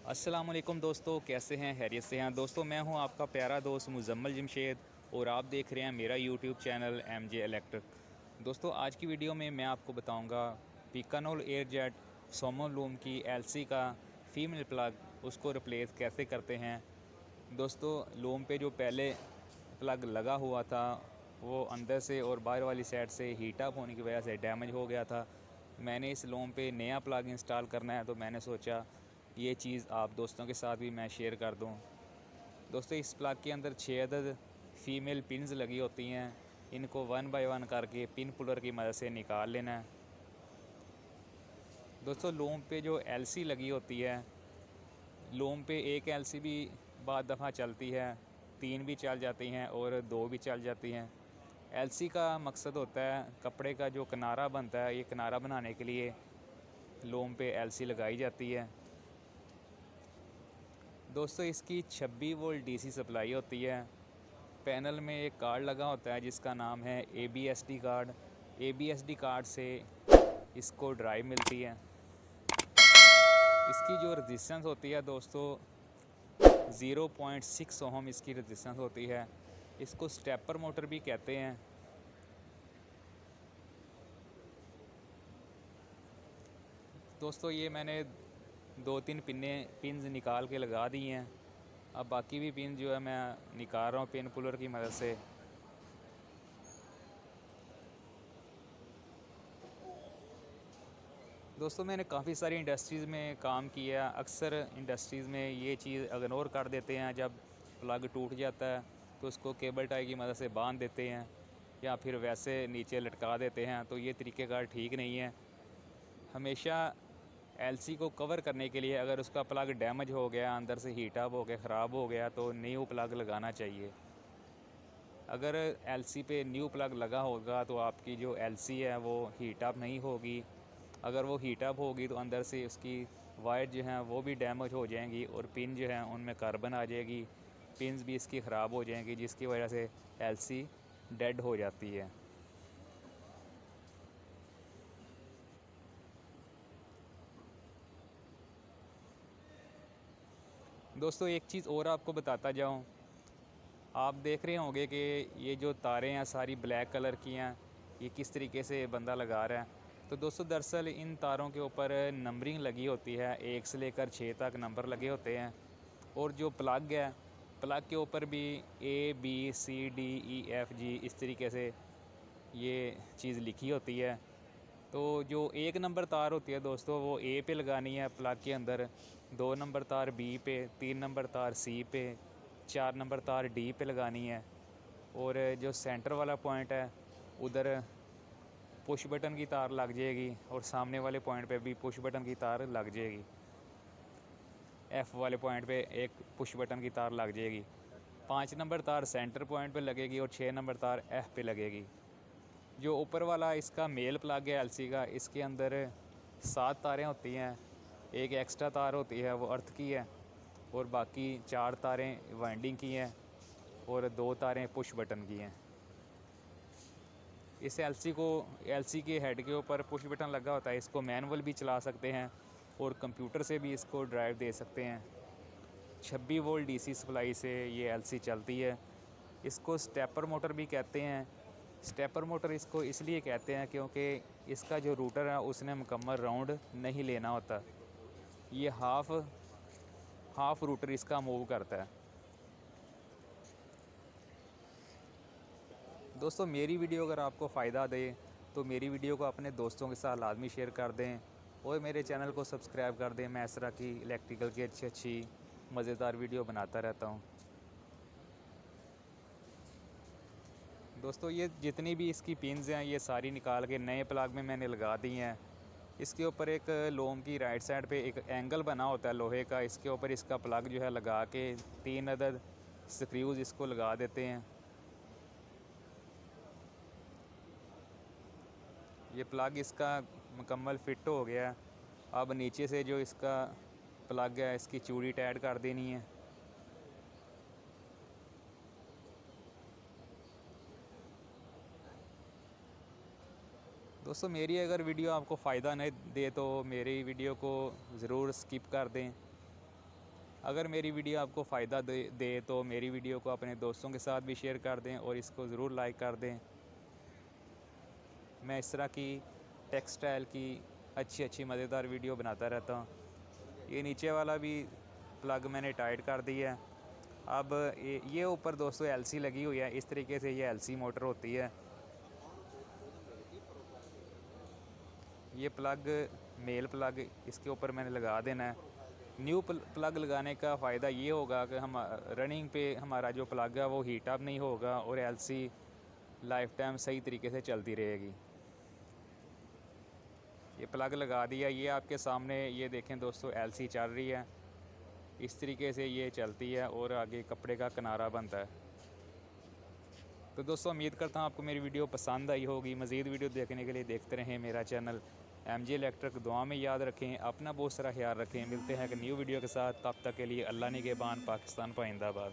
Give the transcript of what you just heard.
अस्सलाम वालेकुम दोस्तों, कैसे हैं? खैरियत से हैं दोस्तों। मैं हूं आपका प्यारा दोस्त मुजम्मल जमशेद और आप देख रहे हैं मेरा यूट्यूब चैनल MJ इलेक्ट्रिक। दोस्तों, आज की वीडियो में मैं आपको बताऊंगा पिकानोल एयरजेट सोमो लूम की LC का फीमेल प्लग उसको रिप्लेस कैसे करते हैं। दोस्तों, लूम पे जो पहले प्लग लगा हुआ था वो अंदर से और बाहर वाली साइड से हीट अप होने की वजह से डैमेज हो गया था। मैंने इस लूम पे नया प्लग इंस्टॉल करना है, तो मैंने सोचा ये चीज़ आप दोस्तों के साथ भी मैं शेयर कर दूं। दोस्तों, इस प्लग के अंदर 6 अदद फीमेल पिन्स लगी होती हैं। इनको 1 बाय 1 करके पिन पुलर की मदद से निकाल लेना है। दोस्तों, लूम पे जो LC लगी होती है, लूम पे एक LC भी बाद दफ़ा चलती है, 3 भी चल जाती हैं और 2 भी चल जाती हैं। LC का मकसद होता है कपड़े का जो किनारा बनता है, ये किनारा बनाने के लिए लूम पे LC लगाई जाती है। दोस्तों, इसकी 26 वोल्ट DC सप्लाई होती है। पैनल में एक कार्ड लगा होता है जिसका नाम है ABSD कार्ड। ABSD कार्ड से इसको ड्राइव मिलती है। इसकी जो रेजिस्टेंस होती है दोस्तों, 0.6 ओम इसकी रेजिस्टेंस होती है। इसको स्टेपर मोटर भी कहते हैं। दोस्तों, ये मैंने 2-3 पिन्स निकाल के लगा दी हैं। अब बाकी भी पिन जो है मैं निकाल रहा हूँ पिन पुलर की मदद से। दोस्तों, मैंने काफ़ी सारी इंडस्ट्रीज़ में काम किया। अक्सर इंडस्ट्रीज़ में ये चीज़ इग्नोर कर देते हैं। जब प्लग टूट जाता है तो उसको केबल टाई की मदद से बांध देते हैं या फिर वैसे नीचे लटका देते हैं, तो ये तरीक़ेकार ठीक नहीं है। हमेशा LC को कवर करने के लिए अगर उसका प्लग डैमेज हो गया, अंदर से हीट अप हो गया, ख़राब हो गया, तो न्यू प्लग लगाना चाहिए। अगर LC पे न्यू प्लग लगा होगा तो आपकी जो LC है वो हीट अप नहीं होगी। अगर वो हीट अप होगी तो अंदर से उसकी वायर जो हैं वो भी डैमेज हो जाएंगी और पिन जो हैं उनमें कार्बन आ जाएगी। पिन्स भी इसकी ख़राब हो जाएंगी, जिसकी वजह से LC डेड हो जाती है। दोस्तों, एक चीज़ और आपको बताता जाऊं, आप देख रहे होंगे कि ये जो तारें हैं सारी ब्लैक कलर की हैं। ये किस तरीके से बंदा लगा रहा है। तो दोस्तों, दरअसल इन तारों के ऊपर नंबरिंग लगी होती है, 1 से लेकर 6 तक नंबर लगे होते हैं। और जो प्लग है, प्लग के ऊपर भी ABCDEFG इस तरीके से ये चीज़ लिखी होती है। तो जो 1 नंबर तार होती है दोस्तों, वो A पे लगानी है प्लग के अंदर, 2 नंबर तार B पे, 3 नंबर तार C पे, 4 नंबर तार D पे लगानी है। और जो सेंटर वाला पॉइंट है उधर पुश बटन की तार लग जाएगी और सामने वाले पॉइंट पे भी पुश बटन की तार लग जाएगी। F वाले पॉइंट पे एक पुश बटन की तार लग जाएगी। 5 नंबर तार सेंटर पॉइंट पे लगेगी और 6 नंबर तार F पे लगेगी। जो ऊपर वाला इसका मेल प्लग है LC का, इसके अंदर 7 तारें होती हैं। एक एक्स्ट्रा तार होती है वो अर्थ की है और बाकी 4 तारें वाइंडिंग की हैं और 2 तारें पुश बटन की हैं। इस LC के हेड के ऊपर पुश बटन लगा होता है। इसको मैनुअल भी चला सकते हैं और कंप्यूटर से भी इसको ड्राइव दे सकते हैं। 26 वोल्ट DC सप्लाई से ये LC चलती है। इसको स्टेपर मोटर भी कहते हैं। स्टेपर मोटर इसको इसलिए कहते हैं क्योंकि इसका जो रूटर है उसने मुकम्मल राउंड नहीं लेना होता। ये हाफ रूटर इसका मूव करता है। दोस्तों, मेरी वीडियो अगर आपको फ़ायदा दे तो मेरी वीडियो को अपने दोस्तों के साथ लाजमी शेयर कर दें और मेरे चैनल को सब्सक्राइब कर दें। मैं इस तरह की इलेक्ट्रिकल की अच्छी मज़ेदार वीडियो बनाता रहता हूँ। दोस्तों, ये जितनी भी इसकी पिन्स हैं ये सारी निकाल के नए प्लग में मैंने लगा दी हैं। इसके ऊपर एक लोम की राइट साइड पे एक एंगल बना होता है लोहे का, इसके ऊपर इसका प्लग जो है लगा के 3 अदद स्क्रूज़ इसको लगा देते हैं। ये प्लग इसका मुकम्मल फिट हो गया। अब नीचे से जो इसका प्लग है इसकी चूड़ी टाइट कर देनी है। दोस्तों, मेरी अगर वीडियो आपको फ़ायदा नहीं दे तो मेरी वीडियो को ज़रूर स्किप कर दें। अगर मेरी वीडियो आपको फ़ायदा दे तो मेरी वीडियो को अपने दोस्तों के साथ भी शेयर कर दें और इसको ज़रूर लाइक कर दें। मैं इस तरह की टेक्सटाइल की अच्छी मज़ेदार वीडियो बनाता रहता हूँ। ये नीचे वाला भी प्लग मैंने टाइट कर दिया है। अब ये ऊपर दोस्तों एलसी लगी हुई है। इस तरीके से ये एलसी मोटर होती है। ये प्लग मेल प्लग इसके ऊपर मैंने लगा देना है। न्यू प्लग लगाने का फ़ायदा ये होगा कि हम रनिंग पे हमारा जो प्लग है वो हीट अप नहीं होगा और एलसी लाइफ टाइम सही तरीके से चलती रहेगी। ये प्लग लगा दिया। ये आपके सामने ये देखें दोस्तों एलसी चल रही है। इस तरीके से ये चलती है और आगे कपड़े का किनारा बनता है। तो दोस्तों उम्मीद करता हूँ आपको मेरी वीडियो पसंद आई होगी। मज़ीद वीडियो देखने के लिए देखते रहें मेरा चैनल MJ इलेक्ट्रिक। दुआ में याद रखें, अपना बहुत सारा ख्याल रखें। मिलते हैं एक न्यू वीडियो के साथ। तब तक के लिए अल्लाह निगहबान। पाकिस्तान पाइंदाबाद।